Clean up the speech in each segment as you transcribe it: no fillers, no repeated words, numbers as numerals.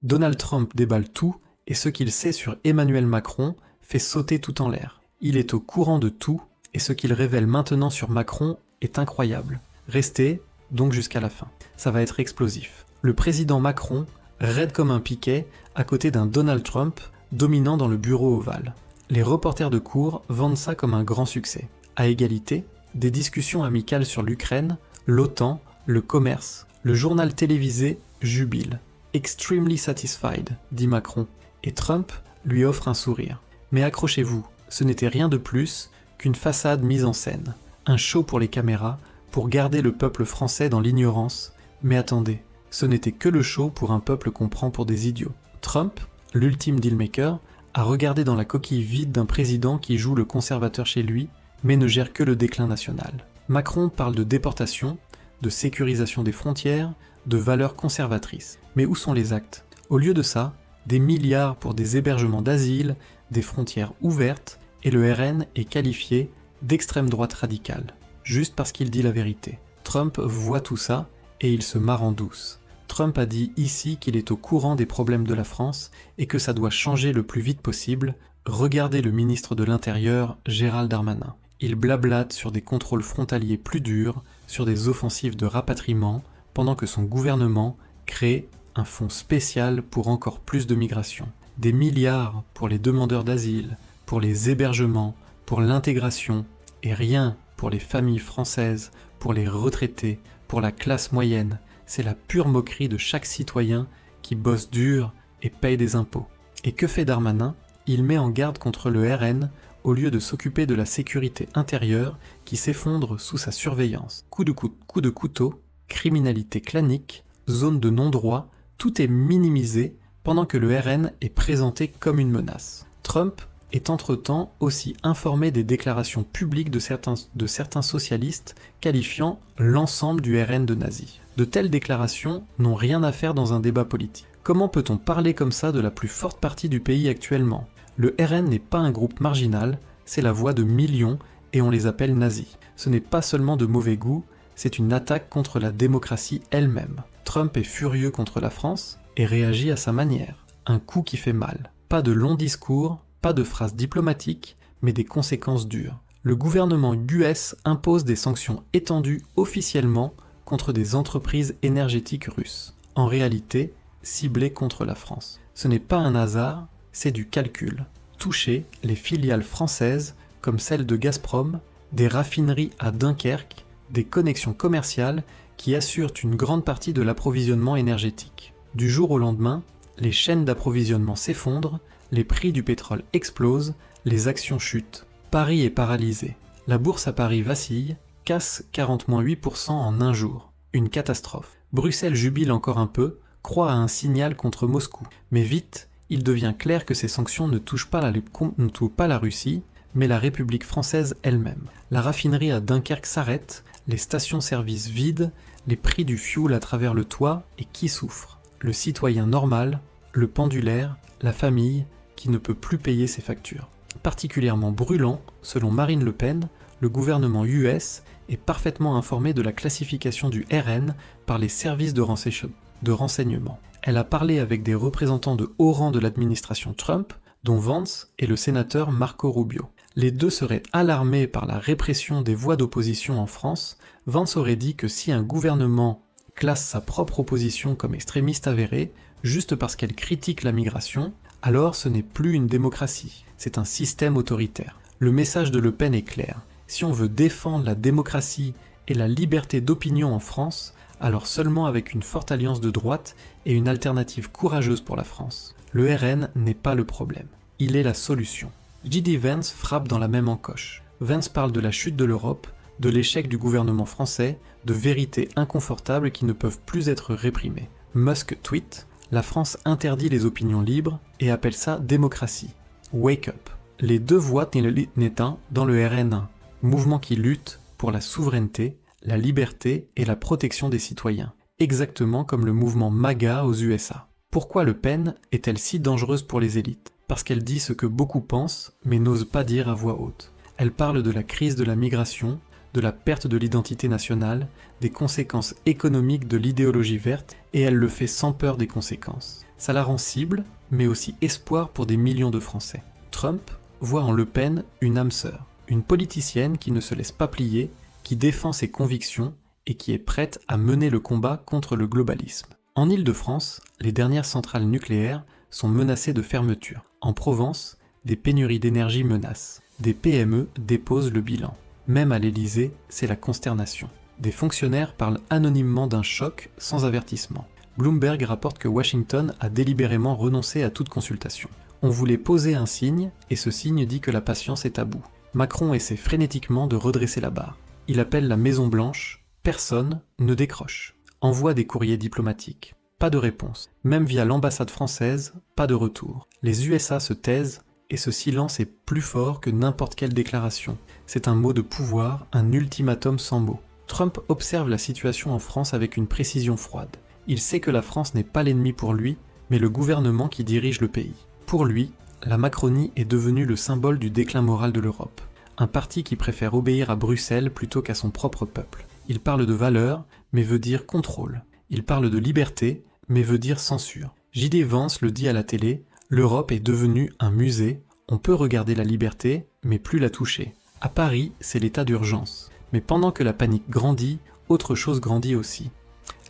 Donald Trump déballe tout et ce qu'il sait sur Emmanuel Macron fait sauter tout en l'air. Il est au courant de tout et ce qu'il révèle maintenant sur Macron est incroyable. Restez donc jusqu'à la fin. Ça va être explosif. Le président Macron, raide comme un piquet, à côté d'un Donald Trump dominant dans le bureau ovale. Les reporters de cour vendent ça comme un grand succès. À égalité, des discussions amicales sur l'Ukraine, l'OTAN, le commerce, le journal télévisé jubile. Extremely satisfied, dit Macron, et Trump lui offre un sourire. Mais accrochez-vous, ce n'était rien de plus qu'une façade mise en scène, un show pour les caméras, pour garder le peuple français dans l'ignorance. Mais attendez, ce n'était que le show pour un peuple qu'on prend pour des idiots. Trump, l'ultime dealmaker, a regardé dans la coquille vide d'un président qui joue le conservateur chez lui, mais ne gère que le déclin national. Macron parle de déportation, de sécurisation des frontières, de valeurs conservatrices. Mais où sont les actes? Au lieu de ça, des milliards pour des hébergements d'asile, des frontières ouvertes, et le RN est qualifié d'extrême droite radicale, juste parce qu'il dit la vérité. Trump voit tout ça, et il se marre en douce. Trump a dit ici qu'il est au courant des problèmes de la France, et que ça doit changer le plus vite possible. Regardez le ministre de l'Intérieur, Gérald Darmanin. Il blablate sur des contrôles frontaliers plus durs, sur des offensives de rapatriement, pendant que son gouvernement crée un fonds spécial pour encore plus de migration. Des milliards pour les demandeurs d'asile, pour les hébergements, pour l'intégration, et rien pour les familles françaises, pour les retraités, pour la classe moyenne. C'est la pure moquerie de chaque citoyen qui bosse dur et paye des impôts. Et que fait Darmanin? Il met en garde contre le RN au lieu de s'occuper de la sécurité intérieure qui s'effondre sous sa surveillance. Coup de couteau, criminalité clanique, zone de non-droit, tout est minimisé pendant que le RN est présenté comme une menace. Trump est entre-temps aussi informé des déclarations publiques de certains socialistes qualifiant l'ensemble du RN de nazi. De telles déclarations n'ont rien à faire dans un débat politique. Comment peut-on parler comme ça de la plus forte partie du pays actuellement? Le RN n'est pas un groupe marginal, c'est la voix de millions et on les appelle nazis. Ce n'est pas seulement de mauvais goût, c'est une attaque contre la démocratie elle-même. Trump est furieux contre la France et réagit à sa manière. Un coup qui fait mal. Pas de longs discours, pas de phrases diplomatiques, mais des conséquences dures. Le gouvernement US impose des sanctions étendues officiellement contre des entreprises énergétiques russes. En réalité, ciblées contre la France. Ce n'est pas un hasard, c'est du calcul. Toucher les filiales françaises comme celle de Gazprom, des raffineries à Dunkerque, des connexions commerciales qui assurent une grande partie de l'approvisionnement énergétique. Du jour au lendemain, les chaînes d'approvisionnement s'effondrent, les prix du pétrole explosent, les actions chutent. Paris est paralysé. La bourse à Paris vacille, casse 40-8% en un jour. Une catastrophe. Bruxelles jubile encore un peu, croit à un signal contre Moscou. Mais vite, il devient clair que ces sanctions ne touchent pas la Russie, mais la République française elle-même. La raffinerie à Dunkerque s'arrête, les stations-service vident, les prix du fioul à travers le toit, et qui souffre? Le citoyen normal, le pendulaire, la famille, qui ne peut plus payer ses factures. Particulièrement brûlant, selon Marine Le Pen, le gouvernement US est parfaitement informé de la classification du RN par les services de renseignement. Elle a parlé avec des représentants de haut rang de l'administration Trump, dont Vance et le sénateur Marco Rubio. Les deux seraient alarmés par la répression des voix d'opposition en France. Vance aurait dit que si un gouvernement classe sa propre opposition comme extrémiste avérée, juste parce qu'elle critique la migration, alors ce n'est plus une démocratie, c'est un système autoritaire. Le message de Le Pen est clair. Si on veut défendre la démocratie et la liberté d'opinion en France, alors seulement avec une forte alliance de droite et une alternative courageuse pour la France. Le RN n'est pas le problème, il est la solution. J.D. Vance frappe dans la même encoche. Vance parle de la chute de l'Europe, de l'échec du gouvernement français, de vérités inconfortables qui ne peuvent plus être réprimées. Musk tweet « La France interdit les opinions libres et appelle ça démocratie. Wake up ». Les deux voix n'est un dans le RN1, mouvement qui lutte pour la souveraineté, la liberté et la protection des citoyens, exactement comme le mouvement MAGA aux USA. Pourquoi Le Pen est-elle si dangereuse pour les élites? Parce qu'elle dit ce que beaucoup pensent, mais n'osent pas dire à voix haute. Elle parle de la crise de la migration, de la perte de l'identité nationale, des conséquences économiques de l'idéologie verte, et elle le fait sans peur des conséquences. Ça la rend cible, mais aussi espoir pour des millions de Français. Trump voit en Le Pen une âme sœur, une politicienne qui ne se laisse pas plier, qui défend ses convictions et qui est prête à mener le combat contre le globalisme. En Île-de-France, les dernières centrales nucléaires sont menacées de fermeture. En Provence, des pénuries d'énergie menacent. Des PME déposent le bilan. Même à l'Élysée, c'est la consternation. Des fonctionnaires parlent anonymement d'un choc sans avertissement. Bloomberg rapporte que Washington a délibérément renoncé à toute consultation. On voulait poser un signe, et ce signe dit que la patience est à bout. Macron essaie frénétiquement de redresser la barre. Il appelle la Maison-Blanche, personne ne décroche. Envoie des courriers diplomatiques, pas de réponse. Même via l'ambassade française, pas de retour. Les USA se taisent, et ce silence est plus fort que n'importe quelle déclaration. C'est un mot de pouvoir, un ultimatum sans mots. Trump observe la situation en France avec une précision froide. Il sait que la France n'est pas l'ennemi pour lui, mais le gouvernement qui dirige le pays. Pour lui, la Macronie est devenue le symbole du déclin moral de l'Europe. Un parti qui préfère obéir à Bruxelles plutôt qu'à son propre peuple. Il parle de valeurs, mais veut dire contrôle. Il parle de liberté, mais veut dire censure. J.D. Vance le dit à la télé, l'Europe est devenue un musée, on peut regarder la liberté, mais plus la toucher. À Paris, c'est l'état d'urgence. Mais pendant que la panique grandit, autre chose grandit aussi.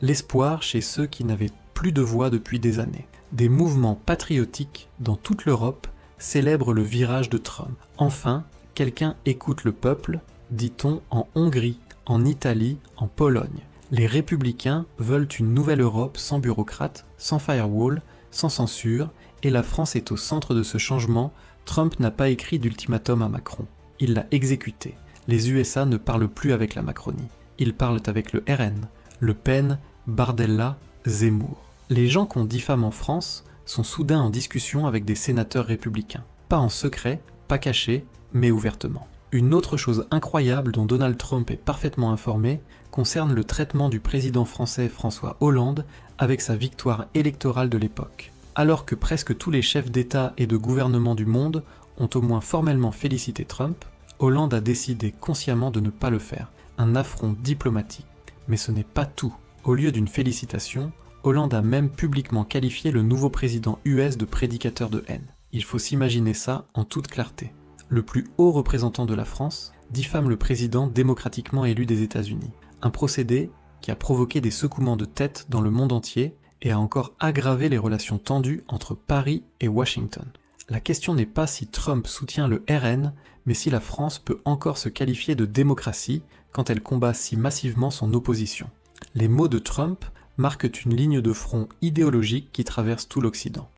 L'espoir chez ceux qui n'avaient plus de voix depuis des années. Des mouvements patriotiques dans toute l'Europe célèbrent le virage de Trump. Enfin, quelqu'un écoute le peuple, dit-on en Hongrie, en Italie, en Pologne. Les républicains veulent une nouvelle Europe sans bureaucrates, sans firewall, sans censure, et la France est au centre de ce changement. Trump n'a pas écrit d'ultimatum à Macron. Il l'a exécuté. Les USA ne parlent plus avec la Macronie. Ils parlent avec le RN, Le Pen, Bardella, Zemmour. Les gens qu'on diffame en France sont soudain en discussion avec des sénateurs républicains. Pas en secret, pas caché, mais ouvertement. Une autre chose incroyable dont Donald Trump est parfaitement informé concerne le traitement du président français François Hollande avec sa victoire électorale de l'époque. Alors que presque tous les chefs d'État et de gouvernement du monde ont au moins formellement félicité Trump, Hollande a décidé consciemment de ne pas le faire. Un affront diplomatique. Mais ce n'est pas tout. Au lieu d'une félicitation, Hollande a même publiquement qualifié le nouveau président US de prédicateur de haine. Il faut s'imaginer ça en toute clarté. Le plus haut représentant de la France diffame le président démocratiquement élu des États-Unis. Un procédé qui a provoqué des secouements de tête dans le monde entier et a encore aggravé les relations tendues entre Paris et Washington. La question n'est pas si Trump soutient le RN, mais si la France peut encore se qualifier de démocratie quand elle combat si massivement son opposition. Les mots de Trump marquent une ligne de front idéologique qui traverse tout l'Occident.